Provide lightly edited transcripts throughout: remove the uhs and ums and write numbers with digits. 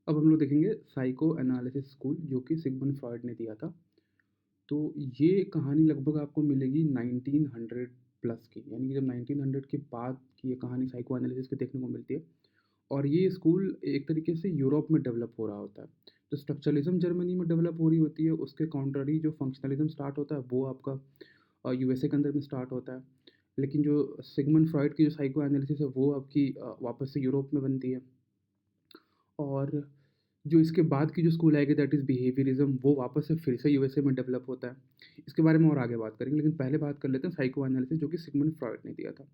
अब हम लोग देखेंगे साइको एनालिसिस स्कूल जो कि सिगमंड फ्रॉइड ने दिया था। तो ये कहानी लगभग आपको मिलेगी 1900 प्लस की, यानी कि जब 1900 के बाद की ये कहानी साइको एनालिसिस की देखने को मिलती है। और ये स्कूल एक तरीके से यूरोप में डेवलप हो रहा होता है। तो स्ट्रक्चरलिज्म जर्मनी में डेवलप हो रही होती है, उसके काउंटरी जो फंक्शनलिज्म स्टार्ट होता है वो आपका यूएसए के अंदर में स्टार्ट होता है। लेकिन जो सिगमंड फ्रॉइड की जो साइको एनालिसिस है वो आपकी वापस से यूरोप में बनती है। और जो इसके बाद की जो स्कूल आएगी दैट इज़ बिहेवियरिज्म, वो वापस से फिर से यूएसए में डेवलप होता है। इसके बारे में और आगे बात करेंगे, लेकिन पहले बात कर लेते हैं साइको एनालिसिस जो कि सिगमंड फ्रॉइड ने दिया था।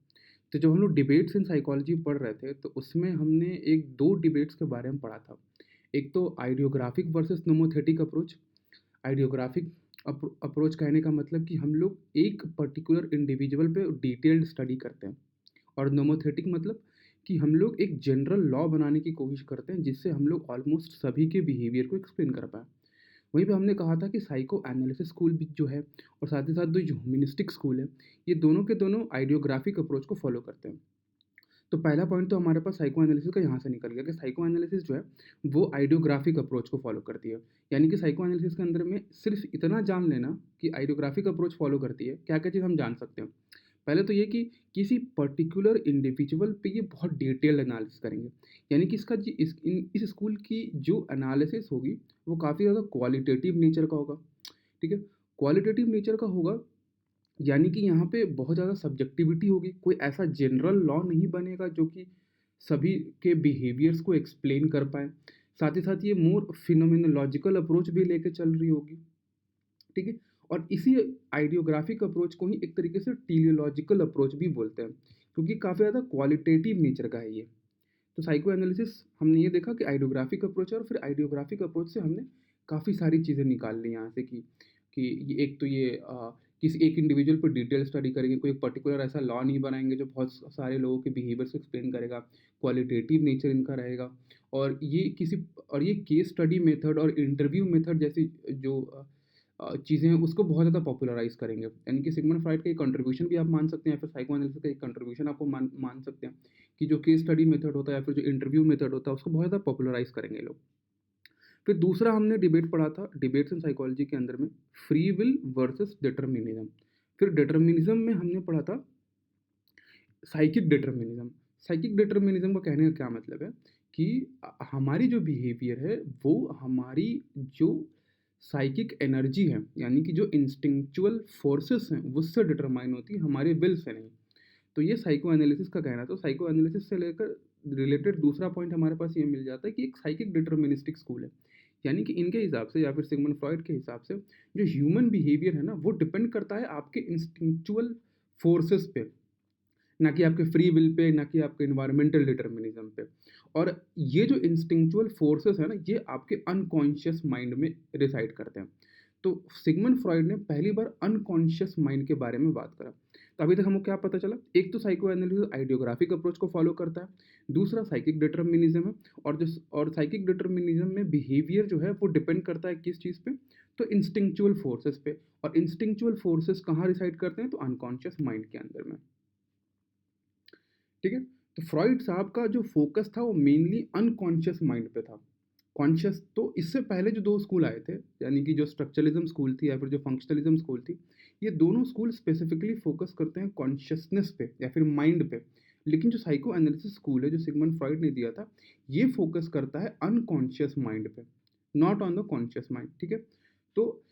तो जब हम लोग डिबेट्स इन साइकोलॉजी पढ़ रहे थे तो उसमें हमने एक दो डिबेट्स के बारे में पढ़ा था। एक तो idiographic versus nomothetic approach. Idiographic approach कहने का मतलब कि हम लोग एक पर्टिकुलर इंडिविजुअल पे डिटेल्ड स्टडी करते हैं। और नोमोथेटिक मतलब कि हम लोग एक जनरल लॉ बनाने की कोशिश करते हैं जिससे हम लोग ऑलमोस्ट सभी के बिहेवियर को एक्सप्लेन कर पाएँ। वहीं पे हमने कहा था कि साइको एनालिसिस स्कूल भी जो है और साथ ही साथ जो ह्यूमनिस्टिक स्कूल है, ये दोनों के दोनों आइडियोग्राफिक अप्रोच को फॉलो करते हैं। तो पहला पॉइंट तो हमारे पास साइको एनालिसिस का यहाँ से निकल गया कि साइको एनालिसिस जो है वो आइडियोग्राफिक अप्रोच को फॉलो करती है। यानी कि साइको एनालिसिस के अंदर में सिर्फ इतना जान लेना कि आइडियोग्राफिक अप्रोच फॉलो करती है, क्या क्या चीज़ हम जान सकते हैं। पहले तो ये कि किसी पर्टिकुलर इंडिविजुअल पे ये बहुत डिटेल्ड एनालिसिस करेंगे। यानी कि इसका इस स्कूल की जो एनालिसिस होगी वो काफ़ी ज़्यादा क्वालिटेटिव नेचर का होगा। ठीक है, क्वालिटेटिव नेचर का होगा, यानी कि यहाँ पे बहुत ज़्यादा सब्जेक्टिविटी होगी, कोई ऐसा जनरल लॉ नहीं बनेगा जो कि सभी के बिहेवियर्स को एक्सप्लेन कर पाए। साथ ही साथ ये मोर फिनोमिनोलॉजिकल अप्रोच भी लेके चल रही होगी। ठीक है, और इसी आइडियोग्राफिक अप्रोच को ही एक तरीके से टीलियोलॉजिकल अप्रोच भी बोलते हैं, क्योंकि काफ़ी ज़्यादा क्वालिटेटिव नेचर का है ये। तो साइको एनालिसिस हमने ये देखा कि आइडियोग्राफिक अप्रोच है, और फिर आइडियोग्राफिक अप्रोच से हमने काफ़ी सारी चीज़ें निकाल ली यहाँ से कि ये एक तो ये किसी एक इंडिविजुअल पर डिटेल स्टडी करेंगे, कोई पर्टिकुलर ऐसा लॉ नहीं बनाएंगे जो बहुत सारे लोगों के बिहेवियर्स को एक्सप्लेन करेगा। क्वालिटेटिव नेचर इनका रहेगा। और ये केस स्टडी मेथड और इंटरव्यू मेथड जैसी जो चीज़ें हैं उसको बहुत ज़्यादा पॉपुलराइज़ करेंगे। यानी कि सिगमंड फ्रॉइड का एक कंट्रीब्यूशन भी आप मान सकते हैं, या फिर साइको एनालिसिस का एक कंट्रीब्यूशन आपको मान मान सकते हैं कि जो केस स्टडी मेथड होता है या फिर जो इंटरव्यू मेथड होता है उसको बहुत ज़्यादा पॉपुलराइज़ करेंगे लोग। फिर दूसरा हमने डिबेट पढ़ा था डिबेट्स इन साइकोलॉजी के अंदर में, फ्री विल वर्सेस डिटर्मिनिज्म। फिर डिटर्मिनिज्म में हमने पढ़ा था साइकिक डिटर्मिनिज्म। साइकिक डिटर्मिनिज्म का कहने का क्या मतलब है कि हमारी जो बिहेवियर है वो हमारी जो साइकिक एनर्जी है, यानी कि जो इंस्टिंक्चुअल फोर्सेस हैं उससे डिटरमाइन होती है, हमारे विल से नहीं। तो ये साइको एनालिसिस का कहना है। तो साइको एनालिसिस से लेकर रिलेटेड दूसरा पॉइंट हमारे पास ये मिल जाता है कि एक साइकिक डिटर्मिनिस्टिक स्कूल है। यानी कि इनके हिसाब से या फिर सिगमंड फ्रॉइड के हिसाब से जो ह्यूमन बिहेवियर है ना वो डिपेंड करता है आपके इंस्टिंक्चुअल फोर्सेस पे, ना कि आपके फ्री विल पे, ना कि आपके इन्वायरमेंटल डिटर्मिनिज्म पे। और ये जो इंस्टिंक्चुअल फोर्सेस है ना ये आपके अनकॉन्शियस माइंड में रिसाइड करते हैं। तो सिगमंड फ्रॉइड ने पहली बार अनकॉन्शियस माइंड के बारे में बात करा। तो अभी तक हमको क्या पता चला, एक तो साइको एनालिसिस आइडियोग्राफिक अप्रोच को फॉलो करता है, दूसरा साइकिक डिटर्मिनिज्म है। और साइकिक डिटर्मिनिज्म में बिहेवियर जो है वो डिपेंड करता है किस चीज़ पे, तो इंस्टिंक्चुअल फोर्सेस पे। और इंस्टिंक्चुअल फोर्सेस कहाँ रिसाइड करते हैं, तो अनकॉन्शियस माइंड के अंदर में। ठीक है, तो फ्रॉइड साहब का जो फोकस था वो मेनली अनकॉन्शियस माइंड पे था। कॉन्शियस तो इससे पहले जो दो स्कूल आए थे, यानी कि जो स्ट्रक्चरलिज्म स्कूल थी या फिर जो फंक्शनलिज्म स्कूल थी, ये दोनों स्कूल स्पेसिफिकली फोकस करते हैं कॉन्शियसनेस पे या फिर माइंड पे। लेकिन जो साइको एनालिसिस स्कूल है जो सिगमंड फ्रॉइड ने दिया था, ये फोकस करता है अनकॉन्शियस माइंड पे, not on the conscious mind. ठीक है, तो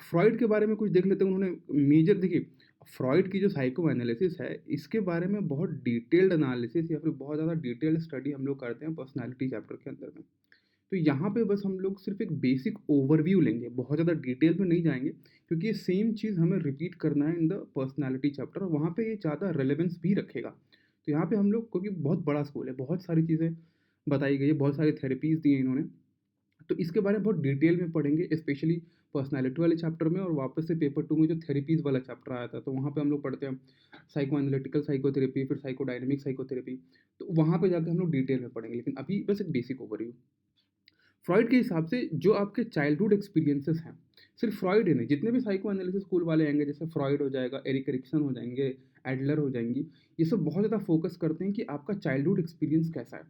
फ्रॉइड के बारे में कुछ देख लेते हैं। उन्होंने मेजर देखिए, फ्रॉइड की जो साइको एनालिसिस है इसके बारे में बहुत डिटेल्ड एनालिसिस या फिर बहुत ज़्यादा डिटेल्ड स्टडी हम लोग करते हैं पर्सनालिटी चैप्टर के अंदर में। तो यहाँ पे बस हम लोग सिर्फ एक बेसिक ओवरव्यू लेंगे, बहुत ज़्यादा डिटेल में नहीं जाएंगे, क्योंकि ये सेम चीज़ हमें रिपीट करना है इन द पर्सनालिटी चैप्टर, और वहाँ पे ये ज़्यादा रेलेवेंस भी रखेगा। तो यहाँ पे हम लोग, क्योंकि बहुत बड़ा स्कूल है, बहुत सारी चीज़ें बताई गई है, बहुत सारी थेरेपीज़ दी हैं इन्होंने, तो इसके बारे में बहुत डिटेल में पढ़ेंगे, स्पेशली पर्सनालिटी वाले चैप्टर में। और वापस से पेपर 2 में जो थेरेपीज़ वाला चैप्टर आया था तो वहाँ पे हम लोग पढ़ते हैं साइको एनालिटिकल साइकोथेरेपी, फिर साइकोडायनेमिक साइकोथेरेपी। तो वहाँ पे जाके हम लोग डिटेल में पढ़ेंगे, लेकिन अभी बस एक बेसिक ओवरव्यू। फ्रॉइड के हिसाब से जो आपके चाइल्डहुड एक्सपीरियंसेस हैं, सिर्फ फ्रॉइड ही नहीं, जितने भी साइको एनालिसिस स्कूल वाले आएंगे, जैसे फ्रॉइड हो जाएगा, एरिक एरिक्सन हो जाएंगे, एडलर हो जाएंगी, ये सब बहुत ज़्यादा फोकस करते हैं कि आपका चाइल्डहुड एक्सपीरियंस कैसा है,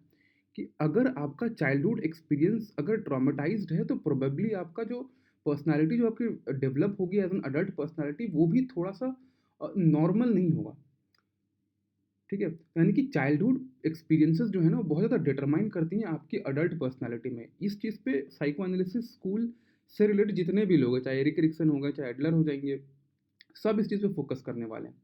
कि अगर आपका चाइल्डहुड एक्सपीरियंस अगर ट्रॉमेटाइज्ड है तो प्रोबेबली आपका जो पर्सनैलिटी जो आपकी डेवलप होगी एज एन अडल्ट पर्सनैलिटी वो भी थोड़ा-सा नॉर्मल नहीं होगा। ठीक है? यानी कि चाइल्डहुड एक्सपीरियंसेस जो है ना, वो बहुत ज़्यादा डिटरमाइन करती हैं आपकी अडल्ट पर्सनैलिटी में। इस चीज़ पे साइको एनालिसिस स्कूल से रिलेटेड जितने भी लोग हैं, चाहे एरिक एरिक्सन हो गए, चाहे एडलर हो जाएँगे, सब इस चीज़ पे फ़ोकस करने वाले हैं।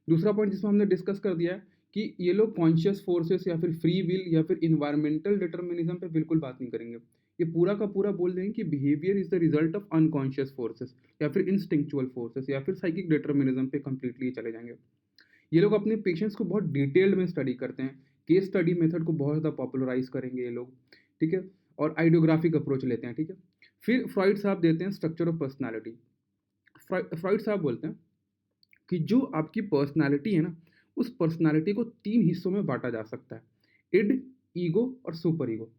दूसरा पॉइंट जिसमें हमने डिस्कस कर दिया है कि ये लोग कॉन्शियस फोर्सेस या फिर फ्री विल या फिर इन्वायरमेंटल डिटर्मिनिज्म पे बिल्कुल बात नहीं करेंगे। ये पूरा का पूरा बोल देंगे कि behaviour is the result of unconscious forces या फिर इंस्टिंक्चुअल फोर्सेस या फिर साइकिक डिटर्मिनिज्म पे कंप्लीटली चले जाएँगे। ये लोग अपने पेशेंट्स को बहुत डिटेल्ड में स्टडी करते हैं। केस स्टडी मेथड को बहुत ज़्यादा पॉपुलराइज़ करेंगे ये लोग, ठीक है? और आइडियोग्राफिक अप्रोच लेते हैं, ठीक है? फिर फ्रॉइड साहब देते हैं स्ट्रक्चर ऑफ पर्सनैलिटी। फ्रॉइड साहब बोलते हैं कि जो आपकी पर्सनैलिटी है ना, उस पर्सनैलिटी को 3 हिस्सों में बाँटा जा सकता है। इड, ईगो और सुपर ईगो,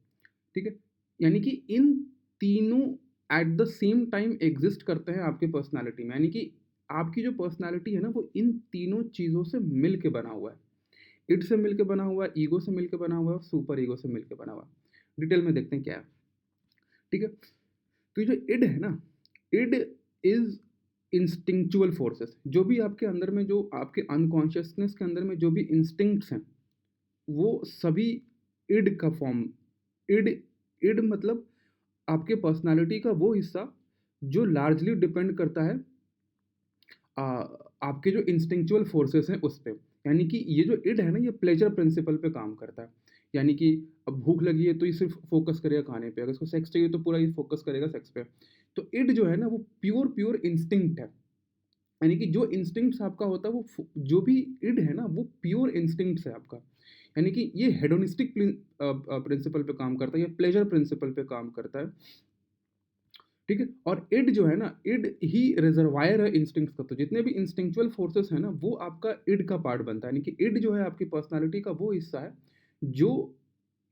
ठीक है? यानी कि इन तीनों at the same time exist करते हैं आपके पर्सनैलिटी में। यानी कि आपकी जो पर्सनैलिटी है ना, वो इन तीनों चीज़ों से मिल के बना हुआ है। इड से मिल के बना हुआ है, ईगो से मिल के बना हुआ है और सुपर ईगो से मिल के बना हुआ है। डिटेल में देखते हैं क्या है, ठीक है? तो ये जो इड है ना, इड इज़ इंस्टिंक्चुअल फोर्सेस। जो भी आपके अंदर में जो आपके अनकॉन्शियसनेस के अंदर में जो भी इंस्टिंक्ट्स हैं, वो सभी इड का फॉर्म। इड इड मतलब आपके पर्सनैलिटी का वो हिस्सा जो लार्जली डिपेंड करता है अ, आपके जो इंस्टिंक्चुअल फोर्सेस हैं उस पे। यानी कि ये जो इड है ना, ये प्लेजर प्रिंसिपल पे काम करता है। यानी कि अब भूख लगी है तो ये सिर्फ़ फ़ोकस करेगा खाने पे, अगर इसको सेक्स चाहिए तो पूरा ये फ़ोकस करेगा सेक्स पे। तो इड जो है ना, वो प्योर प्योर इंस्टिंक्ट है। यानी कि जो इंस्टिंक्ट्स आपका होता है वो जो भी इड है ना, वो प्योर इंस्टिंक्ट्स है आपका। यानी कि ये हेडोनिस्टिक प्रिंसिपल पे काम करता है, ये प्लेजर प्रिंसिपल पे काम करता है, ठीक है? और इड जो है ना, इड ही रिजर्वायर है इंस्टिंक्ट्स का। तो जितने भी इंस्टिंक्चुअल फोर्सेस है ना, वो आपका इड का पार्ट बनता है। यानी कि इड जो है आपकी पर्सनालिटी का वो हिस्सा है जो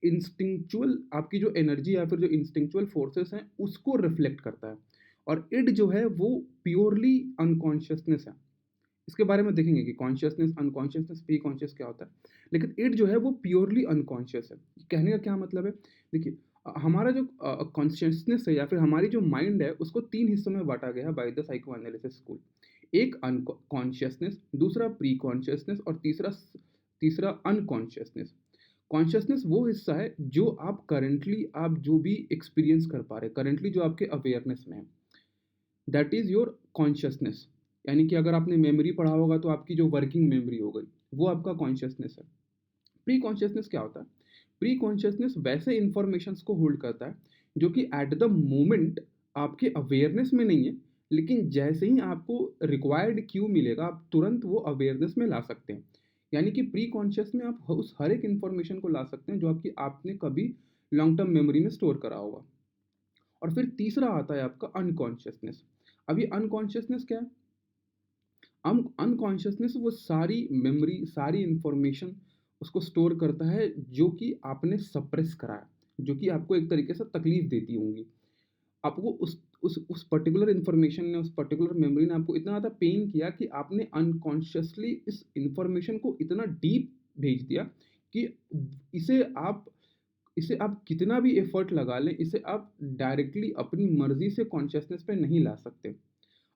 इंस्टिंक्चुअल आपकी जो एनर्जी या फिर जो इंस्टिंक्चुअल फोर्सेस हैं उसको रिफ्लेक्ट करता है। और इड जो है वो प्योरली अनकॉन्शियसनेस है। इसके बारे में देखेंगे कि कॉन्शियसनेस, अनकॉन्शियसनेस, प्री कॉन्शियस क्या होता है। लेकिन इट जो है वो प्योरली अनकॉन्शियस है। कहने का क्या मतलब है? देखिए हमारा जो कॉन्शियसनेस है या फिर हमारी जो माइंड है उसको 3 हिस्सों में बाँटा गया है by the psycho analysis school. एक कॉन्शियसनेस, दूसरा प्री कॉन्शियसनेस और तीसरा अनकॉन्शियसनेस। कॉन्शियसनेस वो हिस्सा है जो आप जो भी एक्सपीरियंस कर पा रहे हैं, करंटली जो आपके अवेयरनेस में है। That is your consciousness. यानी कि अगर आपने मेमोरी पढ़ा होगा तो आपकी जो वर्किंग मेमोरी हो गई, वो आपका कॉन्शियसनेस है। प्री कॉन्शियसनेस क्या होता है? प्री कॉन्शियसनेस वैसे इन्फॉर्मेशंस को होल्ड करता है जो कि एट द मोमेंट आपके अवेयरनेस में नहीं है, लेकिन जैसे ही आपको रिक्वायर्ड क्यू मिलेगा आप तुरंत वो अवेयरनेस में ला सकते हैं। यानी कि प्री कॉन्शियस में आप उस हर एक इन्फॉर्मेशन को ला सकते हैं जो आपकी आपने कभी लॉन्ग टर्म मेमोरी में स्टोर करा होगा। और फिर तीसरा आता है आपका अनकॉन्शियसनेस। अब ये अनकॉन्शियसनेस क्या है? अनकॉन्शियसनेस वो सारी मेमोरी, सारी इन्फॉर्मेशन उसको स्टोर करता है जो कि आपने सप्रेस करा है, जो कि आपको एक तरीके से तकलीफ देती होंगी। आपको उस पर्टिकुलर इन्फॉर्मेशन ने, उस पर्टिकुलर मेमोरी ने आपको इतना ज़्यादा पेन किया कि आपने अनकॉन्शियसली इस इन्फॉर्मेशन को इतना डीप भेज दिया कि इसे आप इसे आप कितना भी एफर्ट लगा लें, इसे आप डायरेक्टली अपनी मर्ज़ी से कॉन्शियसनेस पे नहीं ला सकते।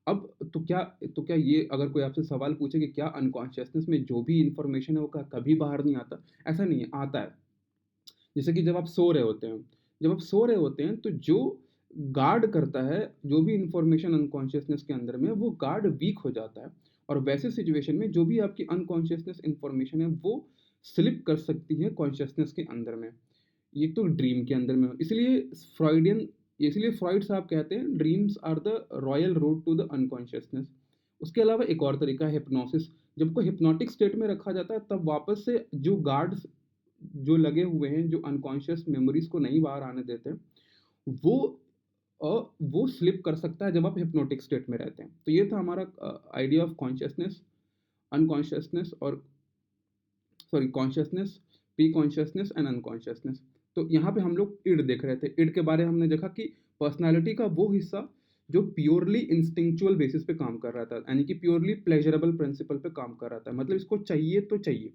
अब तो क्या ये अगर कोई आपसे सवाल पूछे कि क्या अनकॉन्शियसनेस में जो भी इन्फॉर्मेशन है वो कभी बाहर नहीं आता? ऐसा नहीं है, आता है। जैसे कि जब आप सो रहे होते हैं तो जो गार्ड करता है, जो भी इन्फॉर्मेशन अनकॉन्शियसनेस के अंदर में है, वो गार्ड वीक हो जाता है। और वैसे सिचुएशन में जो भी आपकी अनकॉन्शियसनेस इन्फॉर्मेशन है, वो स्लिप कर सकती है कॉन्शियसनेस के अंदर में। ये तो ड्रीम के अंदर में इसलिए फ्रॉइड साहब कहते हैं dreams are the royal road to the unconsciousness. उसके अलावा एक और तरीका है हिप्नोसिस। जब को हिप्नोटिक स्टेट में रखा जाता है तब वापस से जो गार्ड्स जो लगे हुए हैं, जो अनकॉन्शियस मेमोरीज को नहीं बाहर आने देते हैं, वो वो स्लिप कर सकता है जब आप हिप्नोटिक स्टेट में रहते हैं। तो ये था हमारा आइडिया ऑफ कॉन्शियसनेस, अनकॉन्शियसनेस और sorry consciousness, pre consciousness and unconsciousness. तो यहाँ पे हम लोग इड देख रहे थे। इड के बारे में हमने देखा कि पर्सनैलिटी का वो हिस्सा जो प्योरली इंस्टिंक्चुअल बेसिस पे काम कर रहा था, यानी कि प्योरली प्लेजरेबल प्रिंसिपल पे काम कर रहा था। मतलब इसको चाहिए तो चाहिए,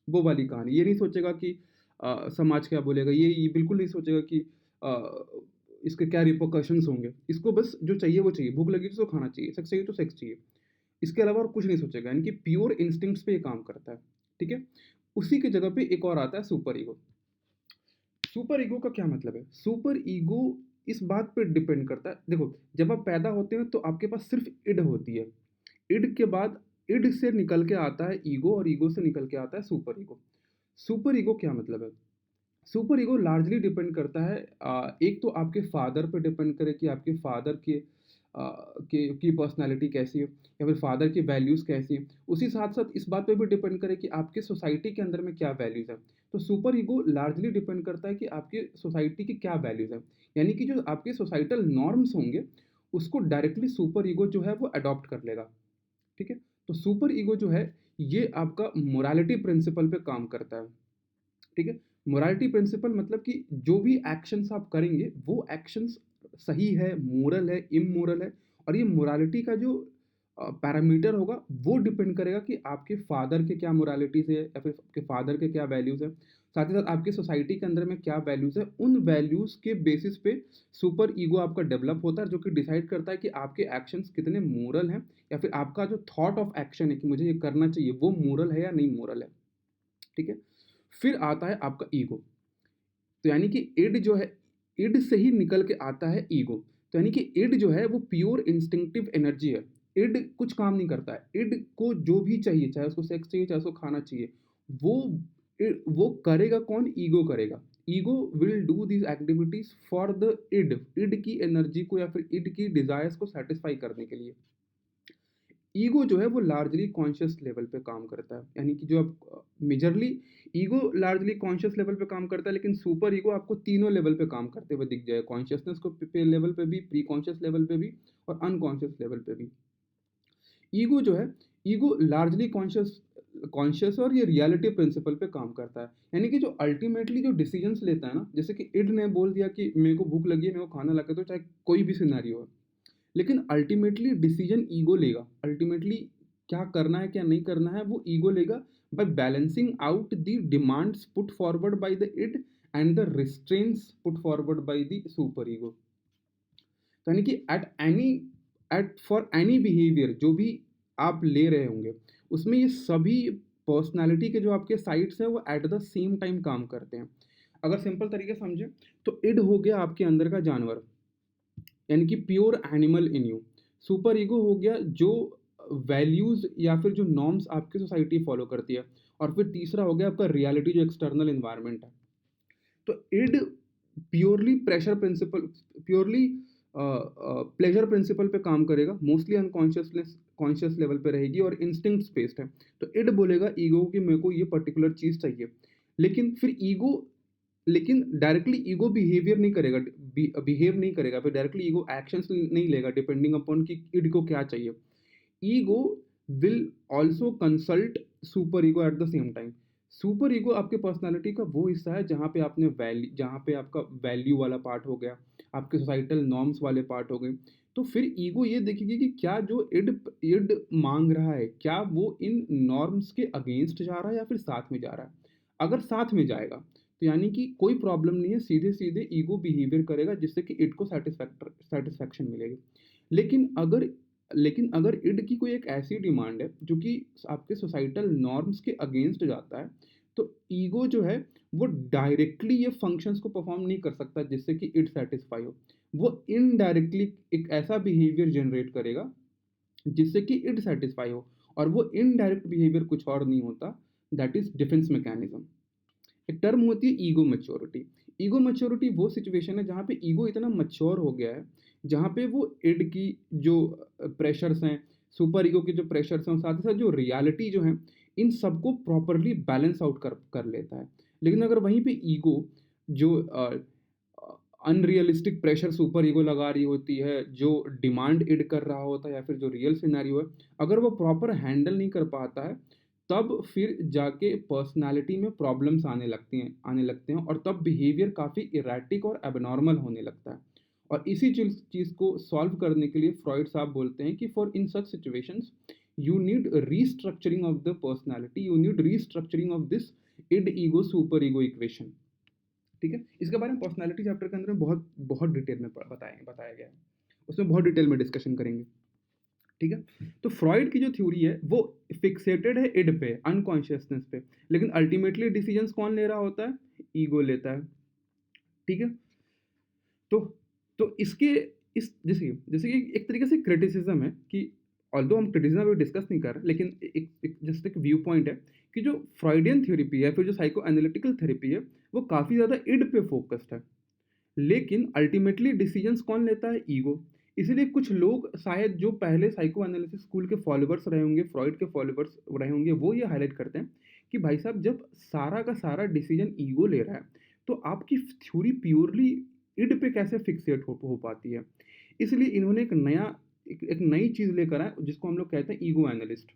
वो वाली कहानी। ये नहीं सोचेगा कि समाज क्या बोलेगा, ये बिल्कुल नहीं सोचेगा कि इसके क्या रिपरकशंस होंगे। इसको बस जो चाहिए वो चाहिए, भूख लगी तो खाना चाहिए, सेक्स चाहिए तो सेक्स चाहिए। इसके अलावा और कुछ नहीं सोचेगा, यानी कि प्योर इंस्टिंक्ट्स पे ये काम करता है, ठीक है? उसी की जगह पे एक और आता है सुपर ईगो। सुपर ईगो का क्या मतलब है? सुपर ईगो इस बात पे डिपेंड करता है, देखो जब आप पैदा होते हैं तो आपके पास सिर्फ इड होती है। इड के बाद इड से निकल के आता है ईगो, और ईगो से निकल के आता है सुपर ईगो। सुपर ईगो क्या मतलब है? सुपर ईगो लार्जली डिपेंड करता है, एक तो आपके फादर पे डिपेंड करे कि आपके फादर की पर्सनालिटी कैसी है, या फिर फादर की वैल्यूज़ कैसी हैं। उसी साथ साथ इस बात पे भी डिपेंड करे कि आपके सोसाइटी के अंदर में क्या वैल्यूज़ है। तो सुपर ईगो लार्जली डिपेंड करता है कि आपके सोसाइटी की क्या वैल्यूज़ है, यानी कि जो आपके सोसाइटल नॉर्म्स होंगे उसको डायरेक्टली सुपर ईगो जो है वो अडॉप्ट कर लेगा, ठीक है? तो सुपर ईगो जो है ये आपका मोरालिटी प्रिंसिपल पे काम करता है, ठीक है? मोरालिटी प्रिंसिपल मतलब कि जो भी एक्शंस आप करेंगे वो एक्शंस सही है, मोरल है, इमोरल है, और ये मोरालिटी का जो पैरामीटर होगा वो डिपेंड करेगा कि आपके फादर के क्या मोरालिटीज है, या फिर आपके फादर के क्या वैल्यूज़ है, साथ ही साथ आपके सोसाइटी के अंदर में क्या वैल्यूज़ है। उन वैल्यूज़ के बेसिस पे सुपर ईगो आपका डेवलप होता है, जो कि डिसाइड करता है कि आपके एक्शंस कितने मोरल हैं, या फिर आपका जो थॉट ऑफ एक्शन है कि मुझे ये करना चाहिए वो मोरल है या नहीं मोरल है, ठीक है? फिर आता है आपका ईगो। तो यानी कि इड जो है, इड से ही निकल के आता है ईगो। तो यानी कि इड जो है वो प्योर इंस्टिंक्टिव एनर्जी है। इड कुछ काम नहीं करता है। इड को जो भी चाहिए, चाहे उसको सेक्स चाहिए, चाहे उसको खाना चाहिए, वो वो करेगा कौन? ईगो करेगा। Ego will do these activities for the id, id की एनर्जी को या फिर इड की डिजायर्स को सेटिस्फाई करने के लिए। ईगो जो है वो लार्जली कॉन्शियस लेवल पे काम करता है, यानी कि जो आप majorly ego largely conscious level पे काम करता है, लेकिन सुपर ईगो आपको तीनों लेवल पे काम करते हुए दिख जाए, कॉन्शियसनेस को पे लेवल पे भी, प्री कॉन्शियस लेवल पे भी, और अनकॉन्शियस लेवल पे भी। ईगो जो है, ईगो लार्जली कॉन्शियस कॉन्शियस और ये रियलिटी प्रिंसिपल पे काम करता है, यानी कि जो अल्टीमेटली जो डिसीजंस लेता है ना, जैसे कि इड ने बोल दिया कि मेरे को भूख लगी है, मेरे को खाना लगे, तो चाहे कोई भी सिनेरियो है, लेकिन अल्टीमेटली डिसीजन ईगो लेगा। अल्टीमेटली क्या करना है क्या नहीं करना है वो ईगो लेगा, by balancing out the demands put forward by the id and the restraints put forward by the super ego. तो यानी कि एट फॉर एनी बिहेवियर जो भी आप ले रहे होंगे, उसमें ये सभी पर्सनालिटी के जो आपके साइड्स हैं वो एट द सेम टाइम काम करते हैं। अगर सिंपल तरीके से समझें तो इड हो गया आपके अंदर का जानवर, यानी कि pure animal in you. Super ego हो गया जो वैल्यूज या फिर जो नॉर्म्स आपकी सोसाइटी फॉलो करती है, और फिर तीसरा हो गया आपका रियलिटी जो एक्सटर्नल इन्वायरमेंट है। तो id purely pressure principle, purely pleasure principle पे काम करेगा, मोस्टली अनकॉन्शियसनेस कॉन्शियस लेवल पे रहेगी और इंस्टिंक्ट बेस्ड है। तो इड बोलेगा ईगो कि मेरे को ये पर्टिकुलर चीज़ चाहिए, लेकिन फिर ईगो, लेकिन डायरेक्टली ईगो बिहेवियर नहीं करेगा, बिहेव नहीं करेगा, फिर डायरेक्टली ईगो एक्शंस नहीं लेगा डिपेंडिंग अपॉन कि इड को क्या चाहिए। Ego will also consult super ego at the same time. Super ego आपके पर्सनालिटी का वो हिस्सा है जहाँ पे आपने वैल्यू, जहाँ पे आपका वैल्यू वाला पार्ट हो गया, आपके सोसाइटल नॉर्म्स वाले पार्ट हो गए। तो फिर ईगो ये देखेगी कि क्या जो इड इड मांग रहा है क्या वो इन नॉर्म्स के अगेंस्ट जा रहा है या फिर साथ में जा रहा है। अगर साथ में जाएगा तो यानी कि कोई प्रॉब्लम नहीं है, सीधे सीधे ईगो बिहेवियर करेगा जिससे कि इड को सेटिस्फैक्शन मिलेगी। लेकिन अगर लेकिन अगर इड की कोई एक ऐसी डिमांड है जो कि आपके सोसाइटल नॉर्म्स के अगेंस्ट जाता है, तो ईगो जो है वो डायरेक्टली ये फंक्शंस को परफॉर्म नहीं कर सकता जिससे कि इड सेटिस्फाई हो। वो इनडायरेक्टली एक ऐसा बिहेवियर जनरेट करेगा जिससे कि इड सेटिस्फाई हो, और वो इनडायरेक्ट बिहेवियर कुछ और नहीं होता, दैट इज डिफेंस मैकेनिज्म। एक टर्म होती है ईगो मैच्योरिटी। ईगो मैच्योरिटी वो सिचुएशन है जहाँ पे ईगो इतना मैच्योर हो गया है, जहाँ पे वो इड की जो प्रेशर्स हैं, सुपर ईगो के जो प्रेशर्स हैं, और साथ ही साथ जो रियलिटी जो है, इन सबको प्रॉपरली बैलेंस आउट कर लेता है। लेकिन अगर वहीं पे ईगो जो अनरियलिस्टिक प्रेशर सुपर ईगो लगा रही होती है, जो डिमांड इड कर रहा होता है, या फिर जो रियल सिनेरियो है, अगर वो प्रॉपर हैंडल नहीं कर पाता है, तब फिर जाके पर्सनालिटी में प्रॉब्लम्स आने लगते हैं, और तब बिहेवियर काफ़ी इरेटिक और एबनॉर्मल होने लगता है। और इसी चीज़ को सॉल्व करने के लिए फ्रॉइड साहब बोलते हैं कि for in such situations you need restructuring of the personality, you need restructuring of this end ego super ego equation. ठीक है, इसके बारे में पर्सनालिटी चैप्टर के अंदर में बहुत बहुत डिटेल में बताया गया है, उसमें बहुत डिटेल में डिस्कशन करेंगे। ठीक है, तो फ्रॉइड की जो थ्योरी है वो फिक्सेटेड है इड पे, अनकॉन्शियसनेस पे, लेकिन अल्टीमेटली डिसीजंस कौन ले रहा होता है? ईगो लेता है। ठीक है, तो इसके इस जैसे जैसे कि एक तरीके से क्रिटिसिज्म है कि ऑल्दो हम क्रिटिसिज्म अभी डिस्कस नहीं कर रहे, लेकिन एक जस्ट एक व्यू पॉइंट है कि जो फ्रॉइडियन थेरेपी है, फिर जो साइको एनालिटिकल थेरेपी है, वो काफ़ी ज़्यादा इड पे फोकस्ड है, लेकिन अल्टीमेटली डिसीजंस कौन लेता है? ईगो। इसीलिए कुछ लोग शायद जो पहले साइको एनालिसिस स्कूल के फॉलोवर्स रहे होंगे, फ्रॉइड के फॉलोवर्स रहे होंगे, वो ये हाईलाइट करते हैं कि भाई साहब जब सारा का सारा डिसीजन ईगो ले रहा है, तो आपकी थ्योरी प्योरली इड पे कैसे फिक्सेट हो पाती है? इसलिए इन्होंने एक नई चीज़ लेकर आए जिसको हम लोग कहते हैं ईगो एनालिस्ट।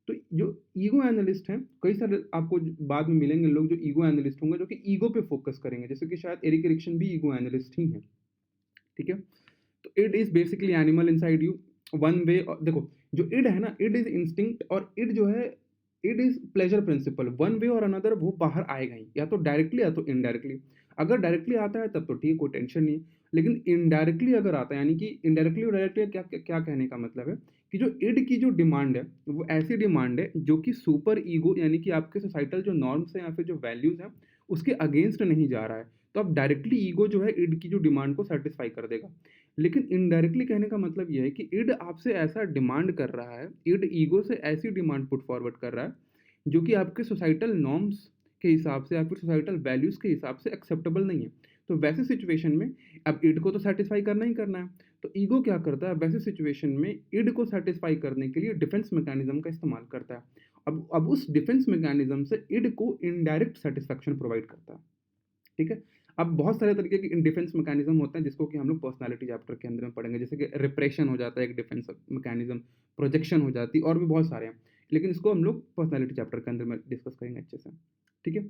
तो जो ईगो एनालिस्ट हैं, कई सारे आपको बाद में मिलेंगे लोग जो ईगो एनालिस्ट होंगे, जो कि ईगो पे फोकस करेंगे, जैसे कि शायद एरिक एरिक्सन भी ईगो एनालिस्ट ही हैं। ठीक है, तो id is basically animal inside you, one way. देखो, जो इड है ना, इड इज इंस्टिंक्ट, और इड जो है, id is pleasure principle, one way और अनदर वो बाहर आएगा ही, या तो डायरेक्टली या तो इनडायरेक्टली। अगर डायरेक्टली आता है तब तो ठीक, कोई टेंशन नहीं है, लेकिन इनडायरेक्टली अगर आता है, यानी कि इनडायरेक्टली और डायरेक्टली क्या क्या कहने का मतलब है कि जो इड की जो डिमांड है वो ऐसी डिमांड है जो कि सुपर ईगो, यानी कि आपके सोसाइटल जो नॉर्म्स हैं या फिर जो वैल्यूज हैं उसके अगेंस्ट नहीं जा रहा है, तो अब डायरेक्टली ईगो जो है इड की जो डिमांड को सेटिस्फाई कर देगा। लेकिन इनडायरेक्टली कहने का मतलब ये है कि इड आपसे ऐसा डिमांड कर रहा है, इड ईगो से ऐसी डिमांड पुट फॉरवर्ड कर रहा है जो कि आपके सोसाइटल नॉर्म्स के हिसाब से या फिर सोसाइटल वैल्यूज़ के हिसाब से एक्सेप्टेबल नहीं है। तो वैसे सिचुएशन में अब इड को तो सेटिस्फाई करना ही करना है, तो ईगो क्या करता है वैसे सिचुएशन में? इड को सेटिस्फाई करने के लिए डिफेंस मैकेनिज्म का इस्तेमाल करता है। अब उस डिफेंस मैकेनिज्म से इड को इनडायरेक्ट सेटिस्फैक्शन प्रोवाइड करता है। ठीक है, अब बहुत सारे तरीके के डिफेंस मैकेनिज्म होते हैं जिसको कि हम लोग पर्सनालिटी चैप्टर के अंदर में पढ़ेंगे, जैसे कि रिप्रेशन हो जाता है एक डिफेंस मैकेनिज्म, प्रोजेक्शन हो जाती है, और भी बहुत सारे हैं, लेकिन इसको हम लोग पर्सनालिटी चैप्टर के अंदर में डिस्कस करेंगे अच्छे से। ठीक है,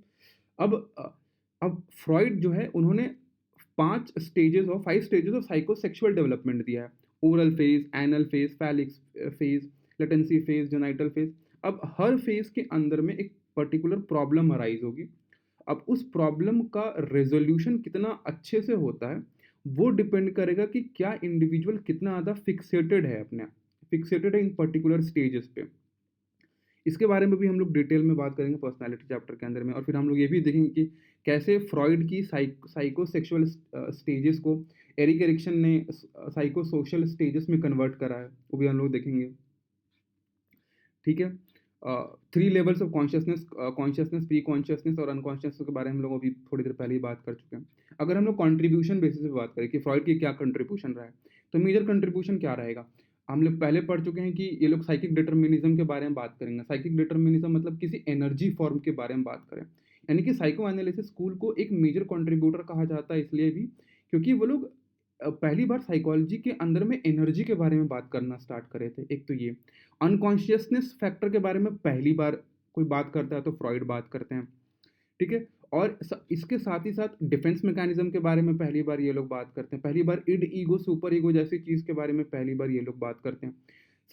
अब अब फ्रॉइड जो है उन्होंने 5 स्टेजेस ऑफ साइकोसेक्सुअल डेवलपमेंट दिया है। Oral phase, anal phase, Felix phase, latency phase, genital phase. अब हर फेज के अंदर में एक पर्टिकुलर प्रॉब्लम अराइज होगी। अब उस प्रॉब्लम का रेजोल्यूशन कितना अच्छे से होता है वो डिपेंड करेगा कि क्या इंडिविजुअल कितना ज़्यादा फिक्सेटेड है इन पर्टिकुलर स्टेजेस पे। इसके बारे में भी हम लोग डिटेल में बात करेंगे पर्सनालिटी चैप्टर के अंदर में, और फिर हम लोग ये भी देखेंगे कि कैसे फ्रॉइड की साइकोसेक्सुअल स्टेजेस को एरिक एरिक्सन ने साइको सोशल स्टेजेस में कन्वर्ट करा है, वो भी हम लोग देखेंगे। ठीक है, 3 levels of consciousness, consciousness, pre consciousness और अनकॉन्शियसनेस के बारे में हम लोग अभी थोड़ी देर पहले ही बात कर चुके हैं। अगर हम लोग कॉन्ट्रीब्यूशन बेसिस पे बात करें कि फ्रॉइड की क्या कंट्रीब्यूशन रहा है, तो मेजर कंट्रीब्यूशन क्या रहेगा? हम लोग पहले पढ़ चुके हैं कि ये लोग साइकिक डिटर्मिनिज्म के बारे में बात करेंगे। साइकिक डिटर्मिनिज्म मतलब किसी एनर्जी फॉर्म के बारे में बात करें, यानी कि साइको एनालिसिस स्कूल को एक मेजर कंट्रीब्यूटर कहा जाता है इसलिए भी क्योंकि वो लोग पहली बार साइकोलॉजी के अंदर में एनर्जी के बारे में बात करना स्टार्ट करे थे। एक तो ये अनकॉन्शियसनेस फैक्टर के बारे में पहली बार कोई बात करता है तो फ्रॉइड बात करते हैं। ठीक है, और इसके साथ ही साथ डिफेंस मैकेनिज्म के बारे में पहली बार ये लोग बात करते हैं। पहली बार इड ईगो सुपर ईगो जैसी चीज़ के बारे में पहली बार ये लोग बात करते हैं।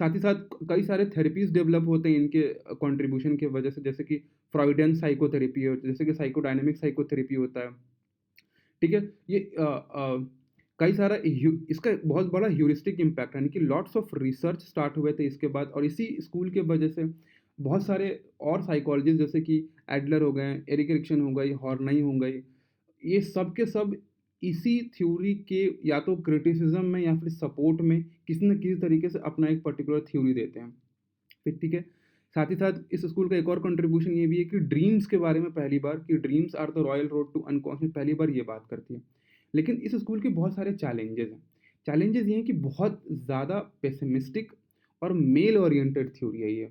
साथ ही साथ कई सारे थेरेपीज डेवलप होते हैं इनके कंट्रीब्यूशन की वजह से, जैसे कि फ्रॉइडियन साइकोथेरेपी है, जैसे कि साइकोडायनेमिक साइकोथेरेपी होता है। ठीक है, ये कई सारा इसका बहुत बड़ा ह्यूरिस्टिक इम्पैक्ट है, यानी कि लॉट्स ऑफ रिसर्च स्टार्ट हुए थे इसके बाद, और इसी स्कूल के वजह से बहुत सारे और साइकोलॉजिस्ट जैसे कि एडलर हो गए, एरिक एरिक्सन हो गई, हॉर्नई हो गई, ये सब के सब इसी थ्योरी के या तो क्रिटिसिज्म में या फिर सपोर्ट में किसी न किसी तरीके से अपना एक पर्टिकुलर थ्योरी देते हैं। फिर ठीक है, साथ ही साथ इस स्कूल का एक और कंट्रीब्यूशन ये भी है कि ड्रीम्स के बारे में पहली बार, कि dreams are the royal road to unconscious, पहली बार ये बात करती है। लेकिन इस स्कूल के बहुत सारे चैलेंजेस हैं। चैलेंजेस ये हैं कि बहुत ज़्यादा पेसिमिस्टिक और मेल ओरिएंटेड थ्योरी है ये,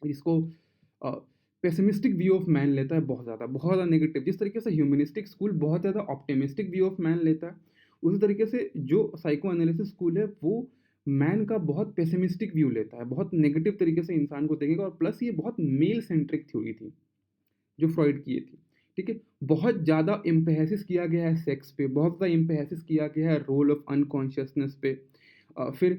इसको पेसिमिस्टिक व्यू ऑफ मैन लेता है, बहुत ज़्यादा नेगेटिव। जिस तरीके से ह्यूमनिस्टिक स्कूल बहुत ज़्यादा ऑप्टिमिस्टिक व्यू ऑफ मैन लेता है, उसी तरीके से जो साइको एनालिसिस स्कूल है वो मैन का बहुत पेसिमिस्टिक व्यू लेता है, बहुत नेगेटिव तरीके से इंसान को देखेगा, और प्लस ये बहुत मेल सेंट्रिक थ्योरी थी जो फ्रॉइड की ये थी। ठीक है, बहुत ज़्यादा एम्फेसिस किया गया है सेक्स पे, बहुत ज़्यादा एम्फेसिस किया गया है रोल ऑफ अनकॉन्शियसनेस पे। फिर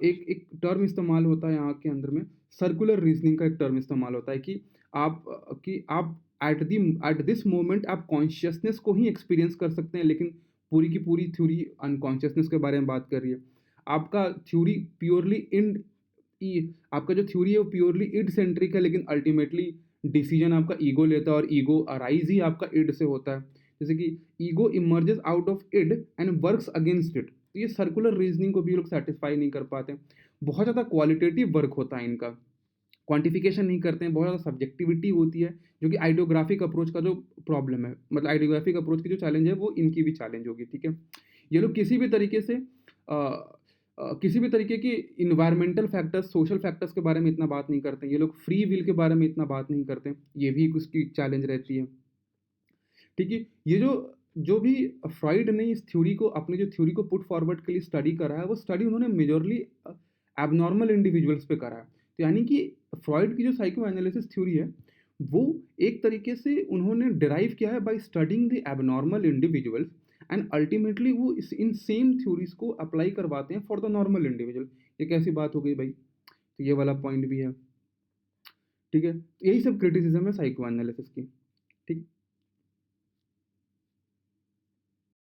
एक एक टर्म इस्तेमाल होता है यहाँ के अंदर में, सर्कुलर रीजनिंग का एक टर्म इस्तेमाल होता है कि आप एट दिस मोमेंट आप कॉन्शियसनेस को ही एक्सपीरियंस कर सकते हैं, लेकिन पूरी की पूरी थ्योरी अनकॉन्शियसनेस के बारे में बात कर रही है। आपका थ्योरी प्योरली इंड ई आपका जो थ्योरी है वो प्योरली इड सेंट्रिक है, लेकिन अल्टीमेटली डिसीजन आपका ईगो लेता है, और ईगो अराइज ही आपका इड से होता है। जैसे कि ego emerges out of id and works against it. तो ये सर्कुलर रीजनिंग को भी लोग सेटिस्फाई नहीं कर पाते। बहुत ज़्यादा क्वालिटेटिव वर्क होता है इनका, क्वांटिफिकेशन नहीं करते हैं, बहुत ज़्यादा सब्जेक्टिविटी होती है, जो कि आइडियोग्राफिक अप्रोच का जो प्रॉब्लम है, मतलब आइडियोग्राफिक अप्रोच की जो चैलेंज है वो इनकी भी चैलेंज होगी, ठीक है। ये लोग किसी भी तरीके से किसी भी तरीके की इन्वायरमेंटल फैक्टर्स, सोशल फैक्टर्स के बारे में इतना बात नहीं करते हैं, ये लोग फ्री विल के बारे में इतना बात नहीं करते हैं, ये भी एक उसकी चैलेंज रहती है, ठीक है। ये जो भी फ्रॉइड ने इस थ्योरी को, अपने जो थ्योरी को पुट फॉरवर्ड के लिए स्टडी करा है, वो स्टडी उन्होंने मेजरली एबनॉर्मल इंडिविजुअल्स पे करा है। तो यानी कि फ्रॉइड की जो साइको एनालिसिस थ्योरी है, वो एक तरीके से उन्होंने डिराइव किया है by studying the abnormal individuals, and ultimately वो इन सेम थ्योरीज को अप्लाई करवाते हैं फॉर द नॉर्मल इंडिविजुअल। ये कैसी बात हो गई भाई? तो ये वाला पॉइंट भी है, ठीक है। तो यही सब क्रिटिसिज्म है साइको एनालिसिस की, ठीक है।